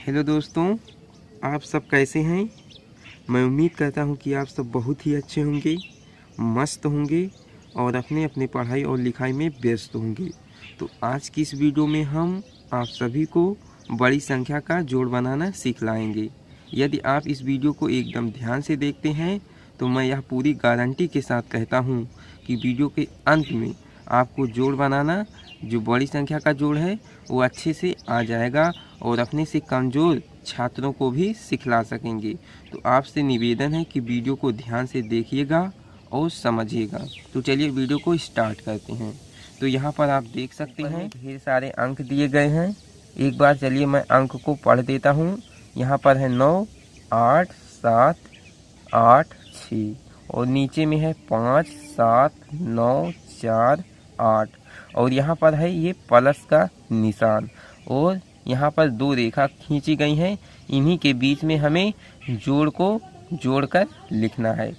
Hello दोस्तों, आप सब कैसे हैं। मैं उम्मीद करता हूं कि आप सब बहुत ही अच्छे होंगे, मस्त होंगे और अपने अपने पढ़ाई और लिखाई में व्यस्त होंगे। तो आज की इस वीडियो में हम आप सभी को बड़ी संख्या का जोड़ बनाना सिखलाएंगे। यदि आप इस वीडियो को एकदम ध्यान से देखते हैं तो मैं यह पूरी गारंटी के साथ कहता हूं कि वीडियो के अंत में आपको जोड़ बनाना, जो बड़ी संख्या का जोड़ है, वो अच्छे से आ जाएगा और अपने से कमज़ोर छात्रों को भी सिखला सकेंगे। तो आपसे निवेदन है कि वीडियो को ध्यान से देखिएगा और समझिएगा। तो चलिए वीडियो को स्टार्ट करते हैं। तो यहाँ पर आप देख सकते हैं ढेर सारे अंक दिए गए हैं। एक बार चलिए मैं अंक को पढ़ देता हूँ। यहाँ पर है 9, 8, 7, 8, 6 और नीचे में है 5, 7, 9, 4, 8 और यहाँ पर है ये प्लस का निशान और यहाँ पर दो रेखा खींची गई हैं। इन्हीं के बीच में हमें जोड़ को जोड़कर लिखना है।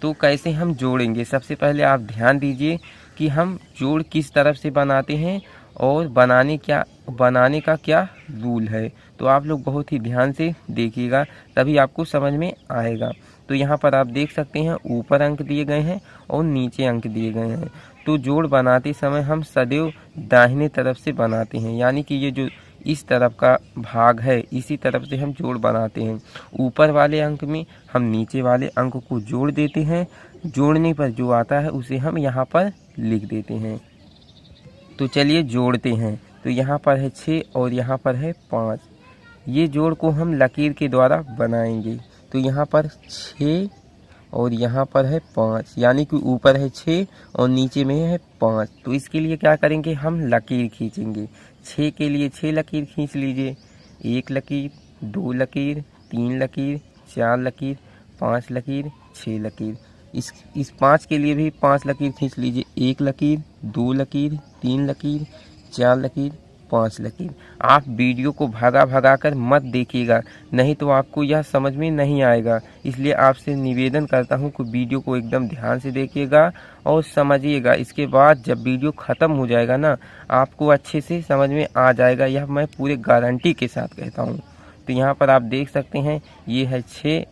तो कैसे हम जोड़ेंगे, सबसे पहले आप ध्यान दीजिए कि हम जोड़ किस तरफ से बनाते हैं और बनाने का क्या रूल है। तो आप लोग बहुत ही ध्यान से देखिएगा, तभी आपको समझ में आएगा। तो यहाँ पर आप देख सकते हैं ऊपर अंक दिए गए हैं और नीचे अंक दिए गए हैं। तो जोड़ बनाते समय हम सदैव दाहिने तरफ से बनाते हैं, यानी कि ये जो इस तरफ का भाग है इसी तरफ से हम जोड़ बनाते हैं। ऊपर वाले अंक में हम नीचे वाले अंक को जोड़ देते हैं। जोड़ने पर जो आता है उसे हम यहाँ पर लिख देते हैं। तो चलिए जोड़ते हैं। तो यहाँ पर है 6 और यहाँ पर है 5। ये जोड़ को हम लकीर के द्वारा बनाएंगे। तो यहाँ पर 6 और यहाँ पर है 5, यानी कि ऊपर है 6 और नीचे में है 5। तो इसके लिए क्या करेंगे, हम लकीर खींचेंगे। 6 के लिए 6 लकीर खींच लीजिए। 1 लकीर, 2 लकीर, 3 लकीर, 4 लकीर, 5 लकीर, 6 लकीर। इस 5 के लिए भी 5 लकीर खींच लीजिए। 1 लकीर, 2 लकीर, 3 लकीर, 4 लकीर, 5 लकीर। आप वीडियो को भगा कर मत देखिएगा, नहीं तो आपको यह समझ में नहीं आएगा। इसलिए आपसे निवेदन करता हूं कि वीडियो को एकदम ध्यान से देखिएगा और समझिएगा। इसके बाद जब वीडियो ख़त्म हो जाएगा ना, आपको अच्छे से समझ में आ जाएगा। यह मैं पूरे गारंटी के साथ कहता हूं। तो यहाँ पर आप देख सकते हैं ये है 6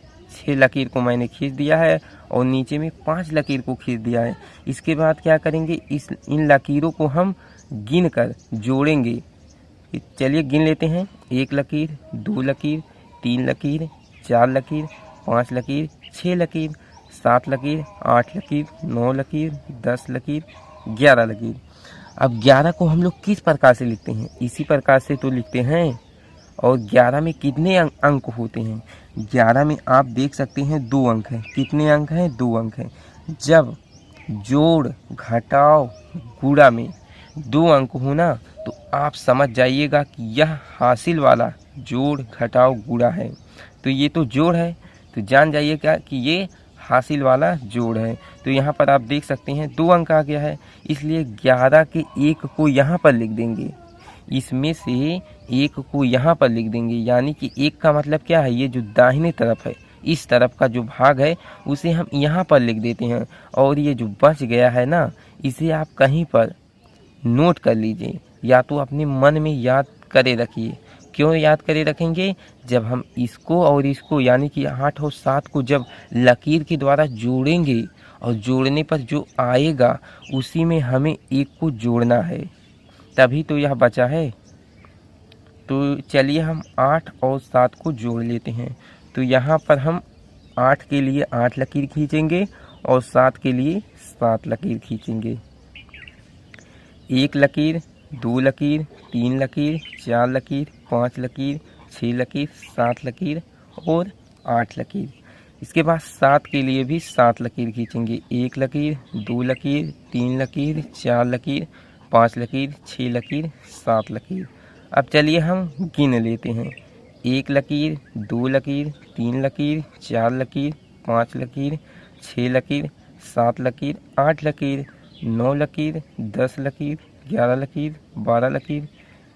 लकीर को मैंने खींच दिया है और नीचे में 5 लकीर को खींच दिया है। इसके बाद क्या करेंगे, इन लकीरों को हम गिन कर जोड़ेंगे। चलिए गिन लेते हैं। 1 लकीर, 2 लकीर, 3 लकीर, 4 लकीर, 5 लकीर, 6 लकीर, 7 लकीर, 8 लकीर, 9 लकीर, 10 लकीर, 11 लकीर। अब 11 को हम लोग किस प्रकार से लिखते हैं, इसी प्रकार से तो लिखते हैं। और 11 में कितने अंक होते हैं, 11 में आप देख सकते हैं 2 अंक हैं। कितने अंक हैं, 2 अंक हैं। जब जोड़ घटाव गुणा में 2 अंक हो ना, तो आप समझ जाइएगा कि यह हासिल वाला जोड़ घटाव गुणा है। तो ये तो जोड़ है, तो जान जाइएगा कि ये हासिल वाला जोड़ है। तो यहाँ पर आप देख सकते हैं 2 अंक आ गया है, इसलिए 11 के 1 को यहाँ पर लिख देंगे। इसमें से 1 को यहाँ पर लिख देंगे, यानी कि 1 का मतलब क्या है, ये जो दाहिने तरफ है, इस तरफ का जो भाग है उसे हम यहाँ पर लिख देते हैं। और ये जो बच गया है ना, इसे आप कहीं पर नोट कर लीजिए, या तो अपने मन में याद करे रखिए। क्यों याद करे रखेंगे, जब हम इसको और इसको यानी कि 8 और 7 को जब लकीर के द्वारा जोड़ेंगे और जोड़ने पर जो आएगा उसी में हमें 1 को जोड़ना है, तभी तो यह बचा है। तो चलिए हम 8 और 7 को जोड़ लेते हैं। तो यहाँ पर हम 8 के लिए 8 लकीर खींचेंगे और 7 के लिए 7 लकीर खींचेंगे। 1 लकीर, 2 लकीर, 3 लकीर, 4 लकीर, 5 लकीर, 6 लकीर, 7 लकीर और 8 लकीर। इसके बाद 7 के लिए भी 7 लकीर खींचेंगे। 1 लकीर, 2 लकीर, 3 लकीर, 4 लकीर, 5 लकीर, 6 लकीर, 7 लकीर। अब चलिए हम गिन लेते हैं। 1 लकीर, 2 लकीर, 3 लकीर, 4 लकीर, 5 लकीर, 6 लकीर, 7 लकीर, 8 लकीर, 9 लकीर, 10 लकीर, 11 लकीर, 12 लकीर,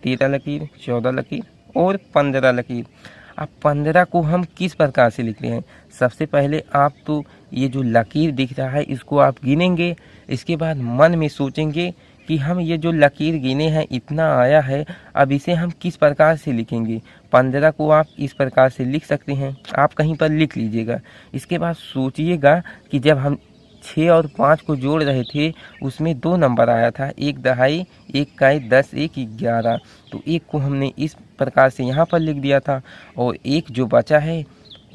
13 लकीर, 14 लकीर और 15 लकीर। अब 15 को हम किस प्रकार से लिख रहे हैं, सबसे पहले आप तो ये जो लकीर दिख रहा है इसको आप गिनेंगे। इसके बाद मन में सोचेंगे कि हम ये जो लकीर गिने हैं इतना आया है, अब इसे हम किस प्रकार से लिखेंगे। 15 को आप इस प्रकार से लिख सकते हैं, आप कहीं पर लिख लीजिएगा। इसके बाद सोचिएगा कि जब हम 6 और 5 को जोड़ रहे थे उसमें 2 नंबर आया था, एक दहाई, एक काई, 10, 1, 11। तो एक को हमने इस प्रकार से यहाँ पर लिख दिया था, और एक जो बचा है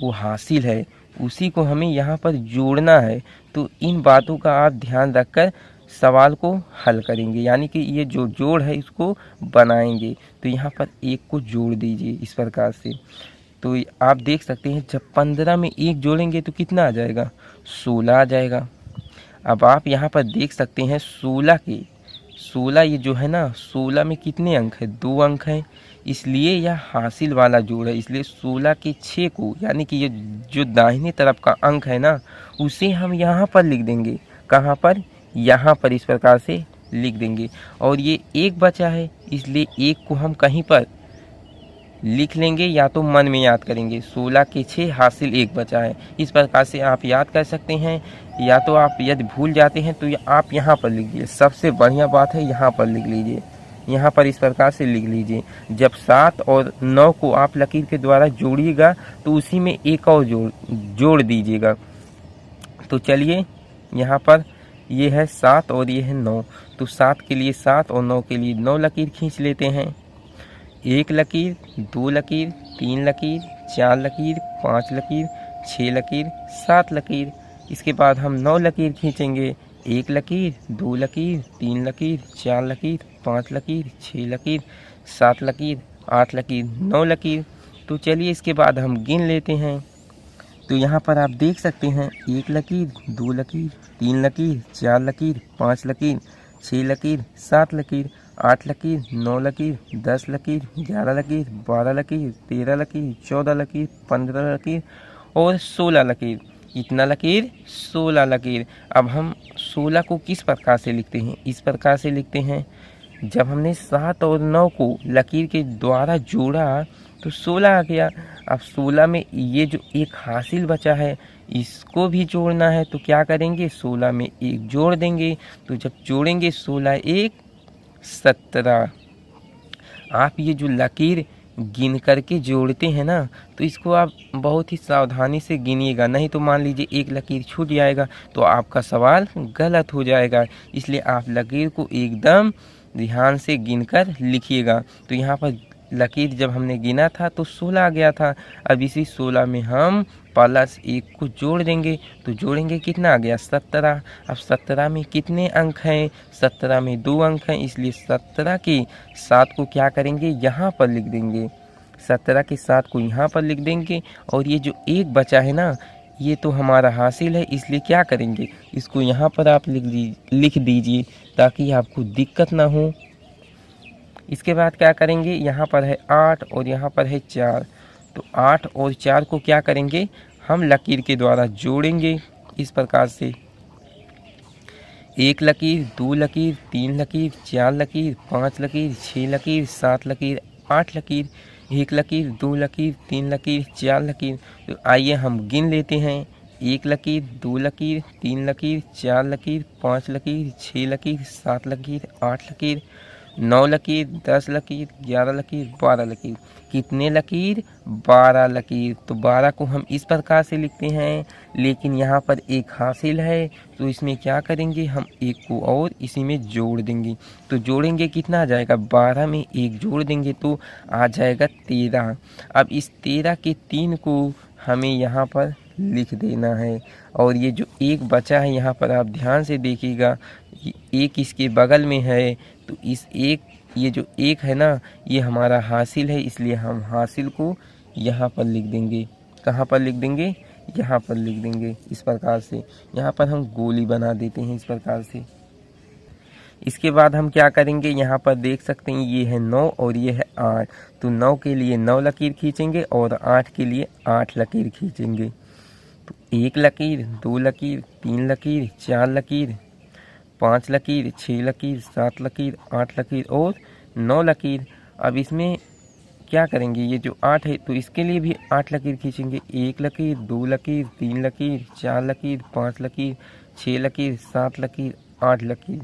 वो हासिल है, उसी को हमें यहाँ पर जोड़ना है। तो इन बातों का आप ध्यान रखकर सवाल को हल करेंगे, यानी कि ये जो जोड़ है इसको बनाएंगे। तो यहाँ पर एक को जोड़ दीजिए इस प्रकार से। तो आप देख सकते हैं जब 15 में एक जोड़ेंगे तो कितना आ जाएगा, 16 आ जाएगा। अब आप यहाँ पर देख सकते हैं 16 ये जो है ना, 16 में कितने अंक है, 2 अंक हैं, इसलिए यह हासिल वाला जोड़ है। इसलिए 16 के 6 को, यानी कि ये जो दाहिने तरफ का अंक है ना, उसे हम यहाँ पर लिख देंगे। कहाँ पर, यहाँ पर इस प्रकार से लिख देंगे। और ये एक बचा है, इसलिए एक को हम कहीं पर लिख लेंगे, या तो मन में याद करेंगे। 16 के 6 हासिल 1 बचा है, इस प्रकार से आप याद कर सकते हैं। या तो आप यदि भूल जाते हैं तो आप यहाँ पर लिख लीजिए, सबसे बढ़िया बात है यहाँ पर लिख लीजिए, यहाँ पर इस प्रकार से लिख लीजिए। जब 7 और 9 को आप लकीर के द्वारा जोड़िएगा तो उसी में एक और जोड़ दीजिएगा। तो चलिए यहाँ पर ये है 7 और ये है 9, तो 7 के लिए 7 और 9 के लिए 9 लकीर खींच लेते हैं। 1 लकीर, 2 लकीर, 3 लकीर, 4 लकीर, 5 लकीर, 6 लकीर, 7 लकीर। इसके बाद हम 9 लकीर खींचेंगे। 1 लकीर, 2 लकीर, 3 लकीर, 4 लकीर, 5 लकीर, 6 लकीर, 7 लकीर, 8 लकीर, 9 लकीर। तो चलिए इसके बाद हम गिन लेते हैं। तो यहाँ पर आप देख सकते हैं 1 लकीर, 2 लकीर, 3 लकीर, 4 लकीर, 5 लकीर, 6 लकीर, 7 लकीर, 8 लकीर, 9 लकीर, 10 लकीर, 11 लकीर, 12 लकीर, 13 लकीर, 14 लकीर, 15 लकीर और 16 लकीर। इतना लकीर, 16 लकीर। अब हम 16 को किस प्रकार से लिखते हैं, इस प्रकार से लिखते हैं। जब हमने 7 और 9 को लकीर के द्वारा जोड़ा तो 16 आ गया। अब 16 में ये जो एक हासिल बचा है इसको भी जोड़ना है, तो क्या करेंगे, 16 में एक जोड़ देंगे। तो जब जोड़ेंगे 16 1 17। आप ये जो लकीर गिन करके जोड़ते हैं ना, तो इसको आप बहुत ही सावधानी से गिनिएगा, नहीं तो मान लीजिए एक लकीर छूट जाएगा तो आपका सवाल गलत हो जाएगा। इसलिए आप लकीर को एकदम ध्यान से गिनकर लिखिएगा। तो यहाँ पर लकीर जब हमने गिना था तो 16 आ गया था। अब इसी 16 में हम +1 को जोड़ देंगे, तो जोड़ेंगे कितना आ गया, 17। अब 17 में कितने अंक हैं, 17 में 2 अंक हैं, इसलिए 17 के 7 को क्या करेंगे, यहाँ पर लिख देंगे। 17 के 7 को यहाँ पर लिख देंगे। और ये जो एक बचा है ना, ये तो हमारा हासिल है, इसलिए क्या करेंगे, इसको यहाँ पर आप लिख दीजिए ताकि आपको दिक्कत ना हो। इसके बाद क्या करेंगे, यहाँ पर है 8 और यहाँ पर है 4, तो 8 और 4 को क्या करेंगे, हम लकीर के द्वारा जोड़ेंगे इस प्रकार से। 1 लकीर, 2 लकीर, 3 लकीर, 4 लकीर, 5 लकीर, 6 लकीर, 7 लकीर, 8 लकीर, 1 लकीर, 2 लकीर, 3 लकीर, 4 लकीर। तो आइए हम गिन लेते हैं। 1 लकीर, 2 लकीर, 3 लकीर, 4 लकीर, 5 लकीर, 6 लकीर, 7 लकीर, 8 लकीर, 9 लकीर, 10 लकीर, 11 लकीर, 12 लकीर। कितने लकीर, 12 लकीर। तो 12 को हम इस प्रकार से लिखते हैं, लेकिन यहाँ पर एक हासिल है तो इसमें क्या करेंगे, हम एक को और इसी में जोड़ देंगे। तो जोड़ेंगे कितना आ जाएगा, 12 में एक जोड़ देंगे तो आ जाएगा 13। अब इस 13 के 3 को हमें यहाँ पर लिख देना है। और ये जो एक बचा है यहाँ पर आप ध्यान से देखिएगा, एक इसके बगल में है, तो इस एक, ये जो एक है ना, ये हमारा हासिल है, इसलिए हम हासिल को यहाँ पर लिख देंगे। कहाँ पर लिख देंगे, यहाँ पर लिख देंगे इस प्रकार से। यहाँ पर हम गोली बना देते हैं इस प्रकार से। इसके बाद हम क्या करेंगे, यहाँ पर देख सकते हैं ये है 9 और ये है 8, तो 9 के लिए 9 लकीर खींचेंगे और 8 के लिए 8 लकीर खींचेंगे। तो 1 लकीर, 2 लकीर, 3 लकीर, 4 लकीर, 5 लकीर, 6 लकीर, 7 लकीर, 8 लकीर और 9 लकीर। अब इसमें क्या करेंगे, ये जो 8 है तो इसके लिए भी 8 लकीर खींचेंगे। 1 लकीर, 2 लकीर, 3 लकीर, 4 लकीर, 5 लकीर, 6 लकीर, 7 लकीर, 8 लकीर।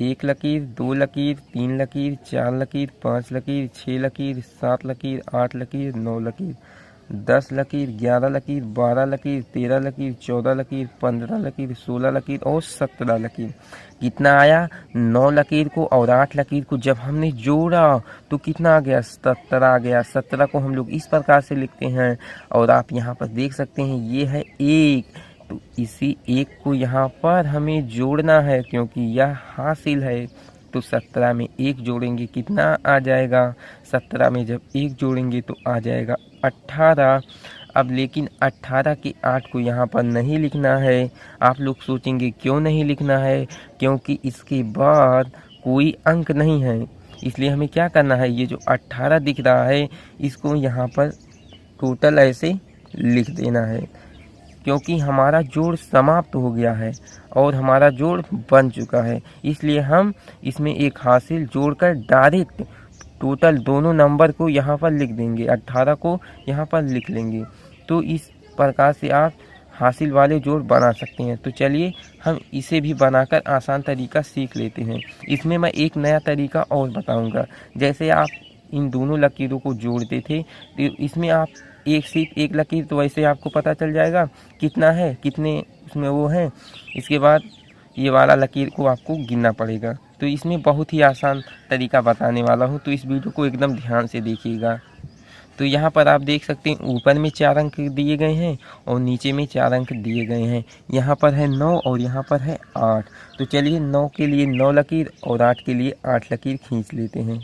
1 लकीर, 2 लकीर, 3 लकीर, 4 लकीर, 5 लकीर, 6 लकीर, 7 लकीर, 8 लकीर, 9 लकीर, 10 लकीर, 11 लकीर, 12 लकीर, 13 लकीर, 14 लकीर, 15 लकीर, 16 लकीर और 17 लकीर। कितना आया? 9 लकीर को और 8 लकीर को जब हमने जोड़ा तो कितना आ गया? 17 आ गया। 17 को हम लोग इस प्रकार से लिखते हैं और आप यहाँ पर देख सकते हैं ये है 1। तो इसी 1 को यहाँ पर हमें जोड़ना है क्योंकि यह हासिल है। तो 17 में 1 जोड़ेंगे कितना आ जाएगा? 17 में जब 1 जोड़ेंगे तो आ जाएगा 18। अब लेकिन 18 के 8 को यहाँ पर नहीं लिखना है। आप लोग सोचेंगे क्यों नहीं लिखना है? क्योंकि इसके बाद कोई अंक नहीं है, इसलिए हमें क्या करना है? ये जो 18 दिख रहा है इसको यहाँ पर टोटल ऐसे लिख देना है क्योंकि हमारा जोड़ समाप्त हो गया है और हमारा जोड़ बन चुका है। इसलिए हम इसमें एक हासिल जोड़कर डायरेक्ट टोटल दोनों नंबर को यहाँ पर लिख देंगे, 18 को यहाँ पर लिख लेंगे। तो इस प्रकार से आप हासिल वाले जोड़ बना सकते हैं। तो चलिए हम इसे भी बनाकर आसान तरीका सीख लेते हैं। इसमें मैं एक नया तरीका और बताऊंगा। जैसे आप इन दोनों लकीरों को जोड़ते थे तो इसमें आप सिर्फ एक लकीर, तो वैसे आपको पता चल जाएगा कितना है, कितने उसमें वो हैं। इसके बाद ये वाला लकीर को आपको गिनना पड़ेगा। तो इसमें बहुत ही आसान तरीका बताने वाला हूँ, तो इस वीडियो को एकदम ध्यान से देखिएगा। तो यहाँ पर आप देख सकते हैं ऊपर में 4 अंक दिए गए हैं और नीचे में 4 अंक दिए गए हैं। यहाँ पर है 9 और यहाँ पर है 8। तो चलिए 9 के लिए 9 लकीर और 8 के लिए 8 लकीर खींच लेते हैं।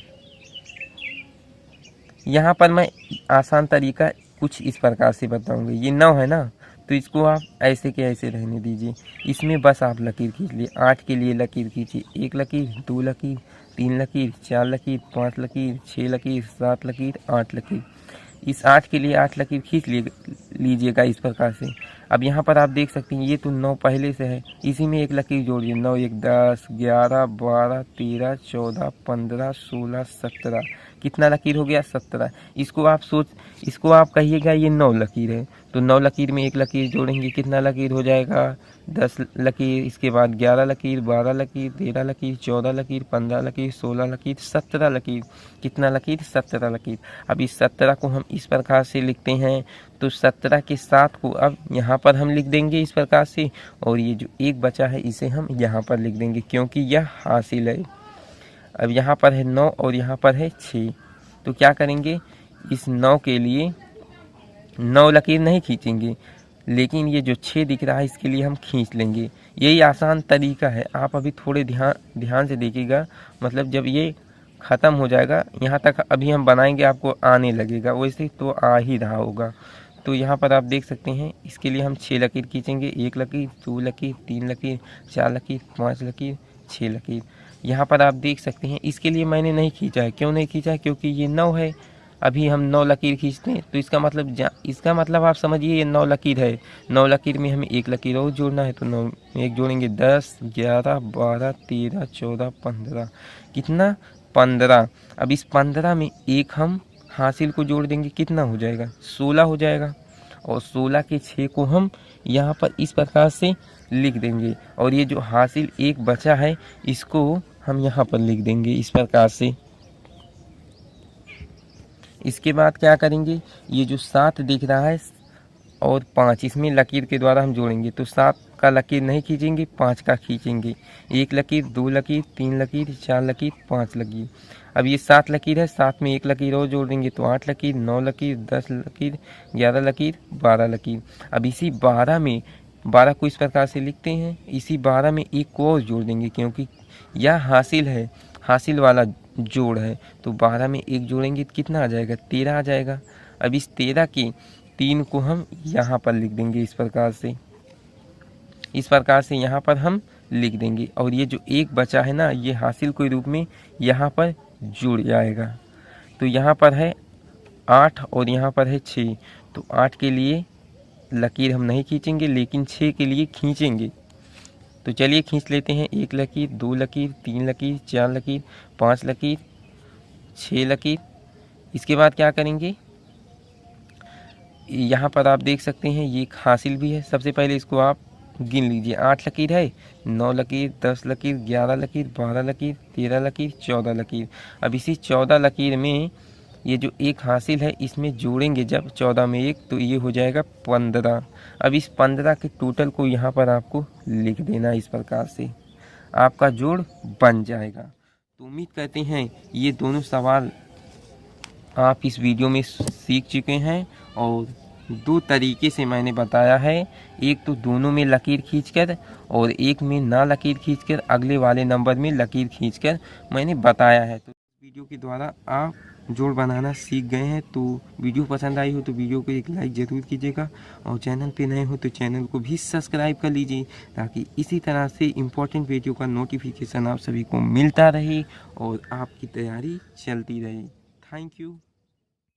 यहाँ पर मैं आसान तरीका कुछ इस प्रकार से बताऊंगा। ये 9 है ना, तो इसको आप ऐसे के ऐसे रहने दीजिए। इसमें बस आप लकीर खींच लिए। 8 के लिए लकीर खींचिए, 1 लकीर, 2 लकीर, 3 लकीर, 4 लकीर, 5 लकीर, 6 लकीर, 7 लकीर, 8 लकीर। इस 8 के लिए 8 लकीर खींच लीजिएगा इस प्रकार से। अब यहाँ पर आप देख सकते हैं ये तो 9 पहले से है, इसी में एक लकीर जोड़िए। 9 1 10 11 12 13 14 15 16 17। कितना लकीर हो गया? 17। इसको आप कहिएगा ये 9 लकीर है। तो 9 लकीर में एक लकीर जोड़ेंगे, कितना लकीर हो जाएगा? 10 लकीर। इसके बाद 11 लकीर, 12 लकीर, 13 लकीर, 14 लकीर, 15 लकीर, 16 लकीर, 17 लकीर। कितना लकीर? 17 लकीर। अब इस 17 को हम इस प्रकार से लिखते हैं। तो 17 के 7 को अब यहाँ पर हम लिख देंगे इस प्रकार से, और ये जो एक बचा है इसे हम यहाँ पर लिख देंगे क्योंकि यह हासिल है। अब यहाँ पर है 9 और यहाँ पर है 6। तो क्या करेंगे? इस 9 के लिए 9 लकीर नहीं खींचेंगे, लेकिन ये जो 6 दिख रहा है इसके लिए हम खींच लेंगे। यही आसान तरीका है। आप अभी थोड़े ध्यान से देखिएगा। मतलब जब ये ख़त्म हो जाएगा, यहाँ तक अभी हम बनाएंगे, आपको आने लगेगा, वैसे तो आ ही रहा होगा। तो यहाँ पर आप देख सकते हैं इसके लिए हम 6 लकीर खींचेंगे। 1 लकीर, 2 लकीर, 3 लकीर, 4 लकीर, 5 लकीर, 6 लकीर। यहाँ पर आप देख सकते हैं इसके लिए मैंने नहीं खींचा है। क्यों नहीं खींचा है? क्योंकि ये 9 है। अभी हम 9 लकीर खींचते हैं तो इसका मतलब आप समझिए ये 9 लकीर है। 9 लकीर में हमें एक लकीर और जोड़ना है, तो 9 में एक जोड़ेंगे। 10 11 12 13 14 15। कितना? 15। अब इस 15 में एक हम हासिल को जोड़ देंगे, कितना हो जाएगा? 16 हो जाएगा। और 16 के 6 को हम यहाँ पर इस प्रकार से लिख देंगे, और ये जो हासिल एक बचा है इसको हम यहाँ पर लिख देंगे इस प्रकार से। इसके बाद क्या करेंगे? ये जो 7 दिख रहा है और 5, इसमें लकीर के द्वारा हम जोड़ेंगे। तो 7 का लकीर नहीं खींचेंगे, 5 का खींचेंगे। 1 लकीर, 2 लकीर, 3 लकीर, 4 लकीर, 5 लकीर। अब ये 7 लकीर है, 7 में एक लकीर और जोड़ देंगे तो 8 लकीर, 9 लकीर, 10 लकीर, 11 लकीर, 12 लकीर। अब इसी 12 को इस प्रकार से लिखते हैं। इसी 12 में एक को और जोड़ देंगे क्योंकि यह हासिल है, हासिल वाला जोड़ है। तो 12 में एक जोड़ेंगे तो कितना आ जाएगा? 13 आ जाएगा। अब इस 13 की 3 को हम यहाँ पर लिख देंगे इस प्रकार से यहाँ पर हम लिख देंगे, और ये जो एक बचा है ना, ये हासिल के रूप में यहाँ पर जुड़ जाएगा। तो यहाँ पर है 8 और यहाँ पर है 6। तो 8 के लिए लकीर हम नहीं खींचेंगे, लेकिन 6 के लिए खींचेंगे। तो चलिए खींच लेते हैं। 1 लकीर, 2 लकीर, 3 लकीर, 4 लकीर, 5 लकीर, 6 लकीर। इसके बाद क्या करेंगे? यहाँ पर आप देख सकते हैं ये एक हासिल भी है। सबसे पहले इसको आप गिन लीजिए, 8 लकीर है, 9 लकीर, 10 लकीर, 11 लकीर, 12 लकीर, 13 लकीर, 14 लकीर। अब इसी 14 लकीर में ये जो एक हासिल है इसमें जोड़ेंगे जब 14 में एक, तो ये हो जाएगा 15। अब इस 15 के टोटल को यहाँ पर आपको लिख देना, इस प्रकार से आपका जोड़ बन जाएगा। तो उम्मीद करते हैं ये दोनों सवाल आप इस वीडियो में सीख चुके हैं, और 2 तरीके से मैंने बताया है, एक तो दोनों में लकीर खींचकर और एक में ना लकीर खींचकर, अगले वाले नंबर में लकीर खींचकर मैंने बताया है। तो वीडियो के द्वारा आप जोड़ बनाना सीख गए हैं। तो वीडियो पसंद आई हो तो वीडियो को एक लाइक ज़रूर कीजिएगा, और चैनल पे नए हो तो चैनल को भी सब्सक्राइब कर लीजिए, ताकि इसी तरह से इम्पोर्टेंट वीडियो का नोटिफिकेशन आप सभी को मिलता रहे और आपकी तैयारी चलती रहे। Thank you.